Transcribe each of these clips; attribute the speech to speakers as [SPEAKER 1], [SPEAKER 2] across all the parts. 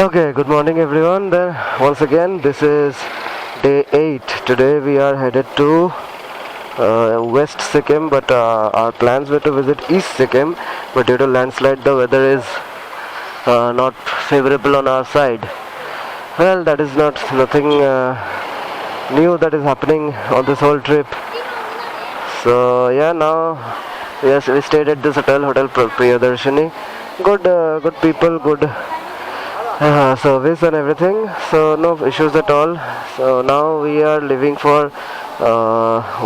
[SPEAKER 1] Okay, good morning everyone. Then once again, this is day 8. Today we are headed to West Sikkim, but our plans were to visit East Sikkim, but due to landslide the weather is not favorable on our side. Well, that is nothing new that is happening on this whole trip. So yeah, now yes, we stayed at this Hotel Priyadarshini. Good people, good service and everything, so no issues at all. So now we are leaving for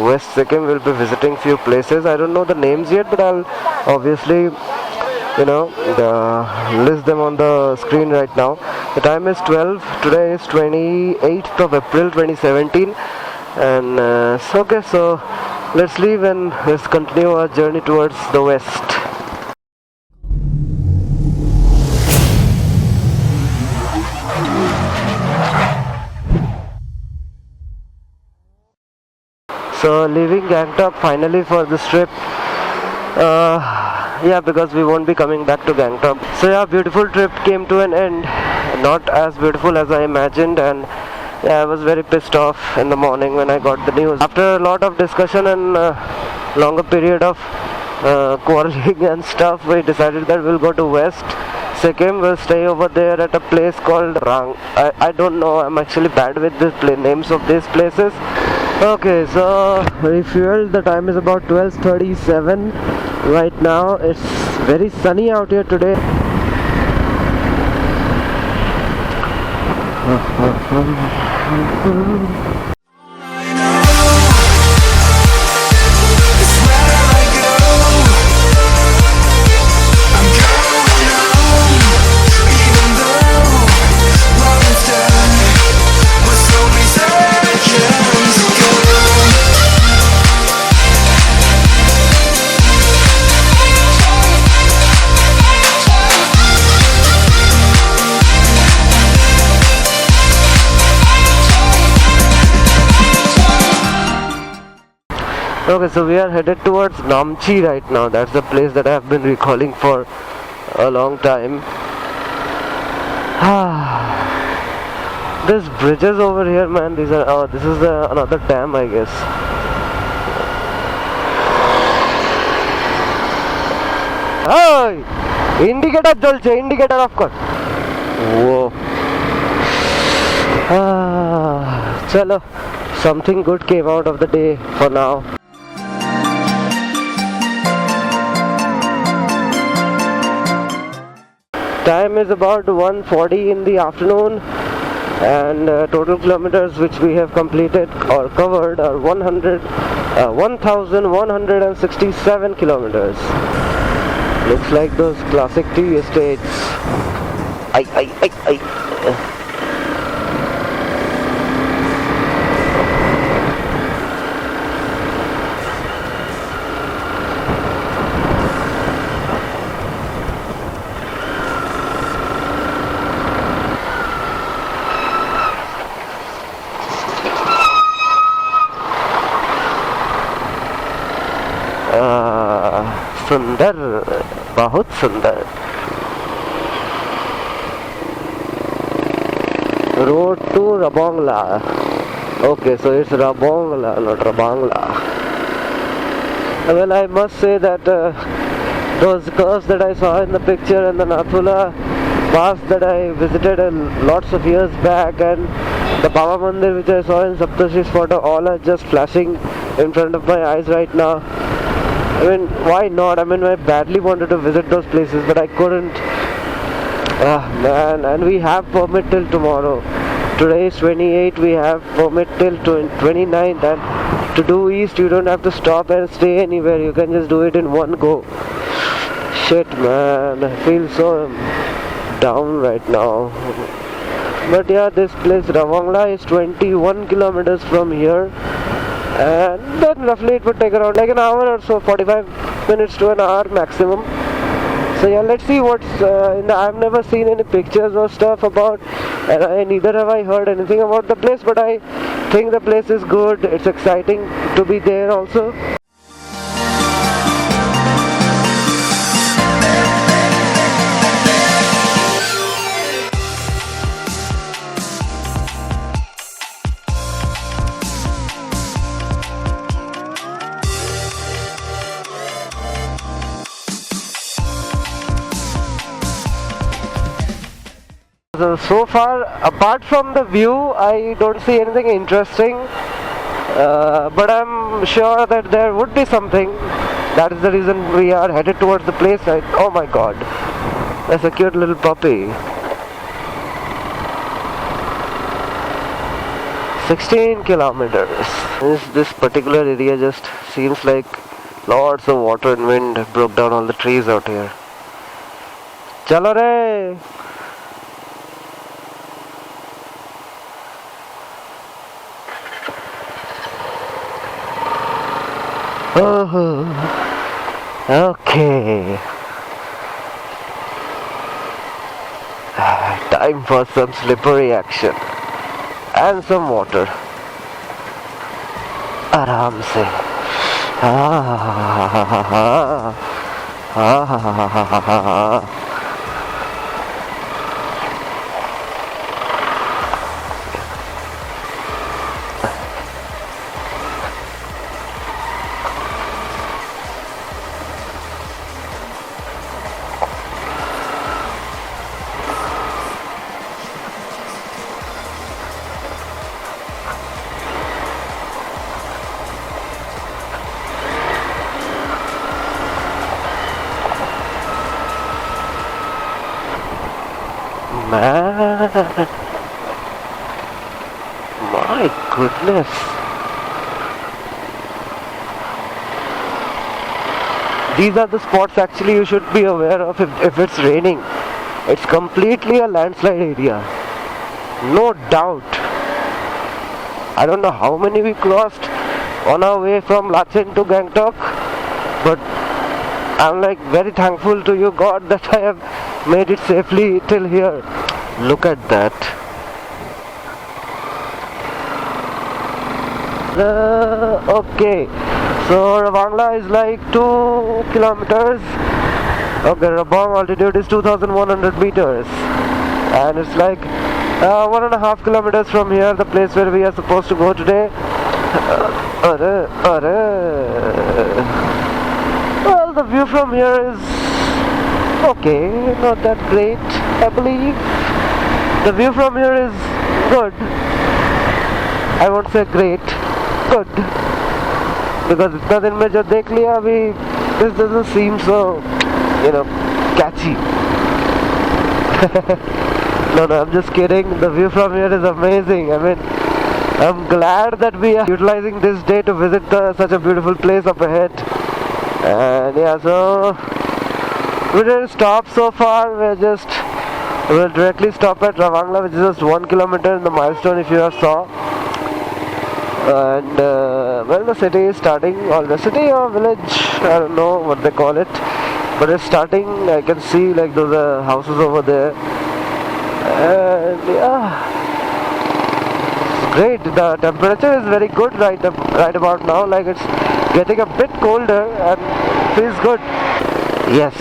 [SPEAKER 1] West Sikkim. We'll be visiting few places. I don't know the names yet, but I'll obviously list them on the screen right now. The time is 12. Today is 28th of April 2017, and so let's leave and let's continue our journey towards the west. So leaving Gangtok finally for this trip. Yeah, because we won't be coming back to Gangtok. So yeah, beautiful trip came to an end. Not as beautiful as I imagined, and yeah, I was very pissed off in the morning when I got the news. After a lot of discussion and longer period of quarreling and stuff, we decided that we'll go to West Sikkim. We'll stay over there at a place called Rang. I don't know, I'm actually bad with the names of these places. Okay, so refueled. The time is about 12:37 right now. It's very sunny out here today. Okay, so we are headed towards Namchi right now. That's the place that I have been recalling for a long time. There's bridges over here, man. These are this is another dam, I guess. Hey, indicator jalche, indicator of course. Whoa. Chalo, something good came out of the day for now. Time is about 1:40 in the afternoon, and total kilometers which we have completed or covered are 1,167 kilometers. Looks like those classic tea estates. Ay. सुंदर, बहुत सुंदर. Road to Rabongla. Okay, so it's Rabongla, not Rabangla. Well, I must say that those curves that I saw in the picture and the Nathula Pass that I visited lots of years back, and the Baba Mandir which I saw in Saptashi's photo, all are just flashing in front of my eyes right now. I mean, why not? I mean, I badly wanted to visit those places, but I couldn't. Man, and we have permit till tomorrow. Today is 28, we have permit till 29th, and to do east you don't have to stop and stay anywhere, you can just do it in one go. Shit, man, I feel so down right now. But yeah, this place Ravangla is 21 kilometers from here, and then roughly it would take around like an hour or so, 45 minutes to an hour maximum. So yeah, let's see what's I've never seen any pictures or stuff about, and neither have I heard anything about the place, but I think the place is good. It's exciting to be there also. So far, apart from the view, I don't see anything interesting. But I'm sure that there would be something. That is the reason we are headed towards the place. Oh my god, that's a cute little puppy. 16 kilometers. This particular area just seems like lots of water and wind broke down all the trees out here. Chalo re! Oh, okay. Time for some slippery action and some water. आराम से. Man, my goodness. These are the spots actually you should be aware of if it's raining. It's completely a landslide area. No doubt. I don't know how many we crossed on our way from Lachen to Gangtok, but I'm like very thankful to you God that I have made it safely till here. Look at that. Okay, so Ravangla is like 2 kilometers. Okay, Rabong altitude is 2100 meters, and it's like 1.5 kilometers from here, the place where we are supposed to go today. Well, the view from here is okay, not that great, I believe. The view from here is good. I won't say great, good. Because itna din mein jo dekh liya abhi, this doesn't seem so, catchy. No, I'm just kidding. The view from here is amazing. I mean, I'm glad that we are utilizing this day to visit such a beautiful place up ahead. And yeah, so we didn't stop so far. We'll directly stop at Ravangla, which is just 1 kilometer in the milestone if you have saw. And well, the city is starting, or the city or village, I don't know what they call it, but it's starting. I can see like those houses over there. And yeah, it's great. The temperature is very good right about now. Like it's getting a bit colder and feels good. Yes.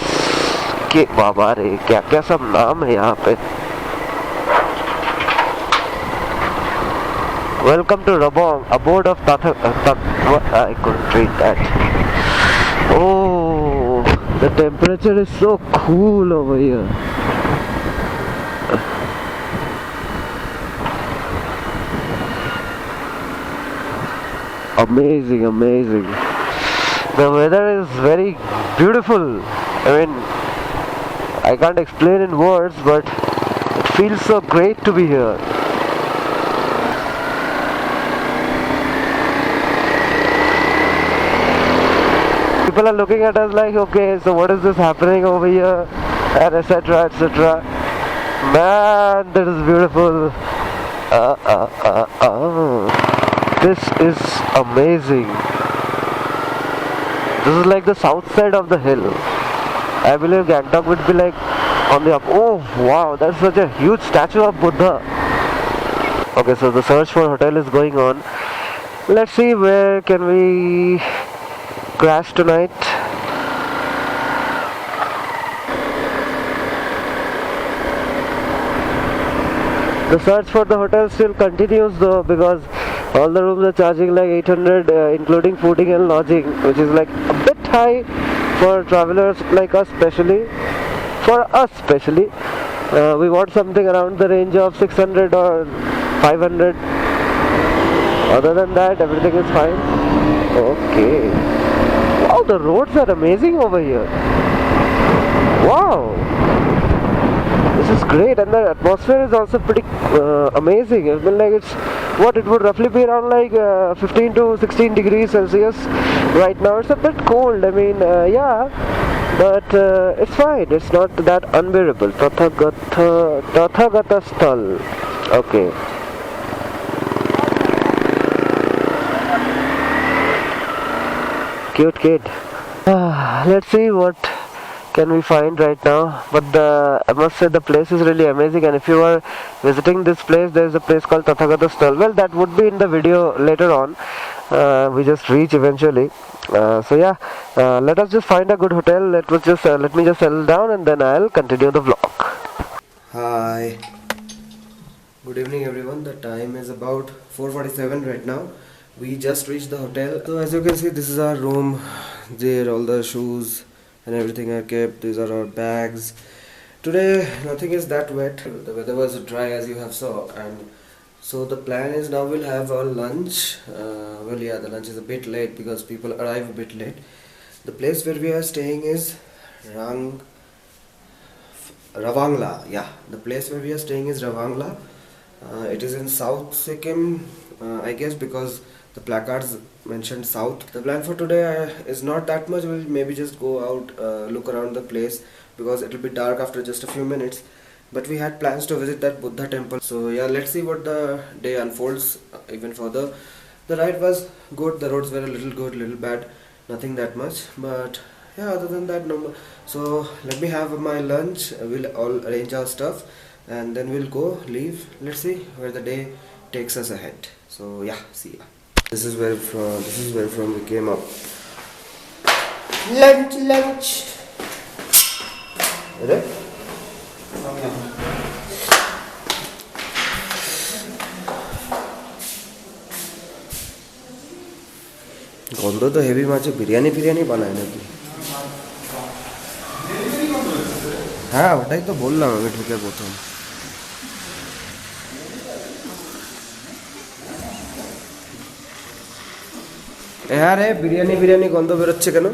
[SPEAKER 1] के बाबा रे क्या क्या सब नाम है यहाँ पे. Welcome to Rabong, abode of I couldn't read that. Oh, the temperature is so cool over here. Amazing, amazing. The weather is very beautiful. I mean, I can't explain in words, but it feels so great to be here. People are looking at us like, okay, so what is this happening over here, and etc, etc. Man, that is beautiful. This is amazing. This is like the south side of the hill. I believe Gangtok would be like on the up. Oh wow, that's such a huge statue of Buddha. Okay, so the search for hotel is going on. Let's see where can we crash tonight. The search for the hotel still continues though, because all the rooms are charging like 800 including fooding and lodging, which is like a bit high for travelers like us, especially for us especially. We want something around the range of 600 or 500. Other than that, everything is fine. Okay. Wow, the roads are amazing over here. Wow. This is great, and the atmosphere is also pretty amazing. I mean, like it would roughly be around like 15 to 16 degrees Celsius right now. It's a bit cold. I mean, yeah, but it's fine. It's not that unbearable. Tathagata Sthal. Okay. Cute kid. Let's see what can we find right now, but I must say the place is really amazing, and if you are visiting this place, there is a place called Tathagata Sthal. Well, that would be in the video later on. We just reach eventually. So yeah, let us just find a good hotel. Let me just settle down, and then I'll continue the vlog. Hi, good evening everyone. The time is about 4:47 right now. We just reached the hotel. So as you can see, this is our room. There all the shoes and everything are kept. These are our bags. Today nothing is that wet. The weather was dry as you have saw, and so the plan is now we'll have our lunch. Well, yeah, the lunch is a bit late because people arrive a bit late. The place where we are staying is Ravangla. Yeah, the place where we are staying is Ravangla. It is in South Sikkim, I guess, because the placards mentioned south. The plan for today is not that much. We'll maybe just go out, look around the place, because it will be dark after just a few minutes. But we had plans to visit that Buddha temple. So yeah, let's see what the day unfolds even further. The ride was good. The roads were a little good, little bad. Nothing that much. But yeah, other than that, no. So let me have my lunch. We'll all arrange our stuff, and then we'll go, leave. Let's see where the day takes us ahead. So yeah, see ya. This is where from we came up. Lunch. Right? গন্ধ তো heavy মাছ বিরিয়ানি বানায় নাকি হ্যাঁ ওটাই তো বললাম আমি ঢুকে প্রথম হ্যাঁ রে বিরিয়ানি গন্ধ বেরোচ্ছে কেন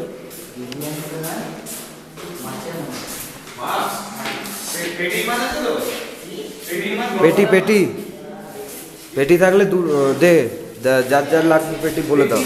[SPEAKER 1] পেটি থাকলে দে যার লাগবে পেটি বলে দাও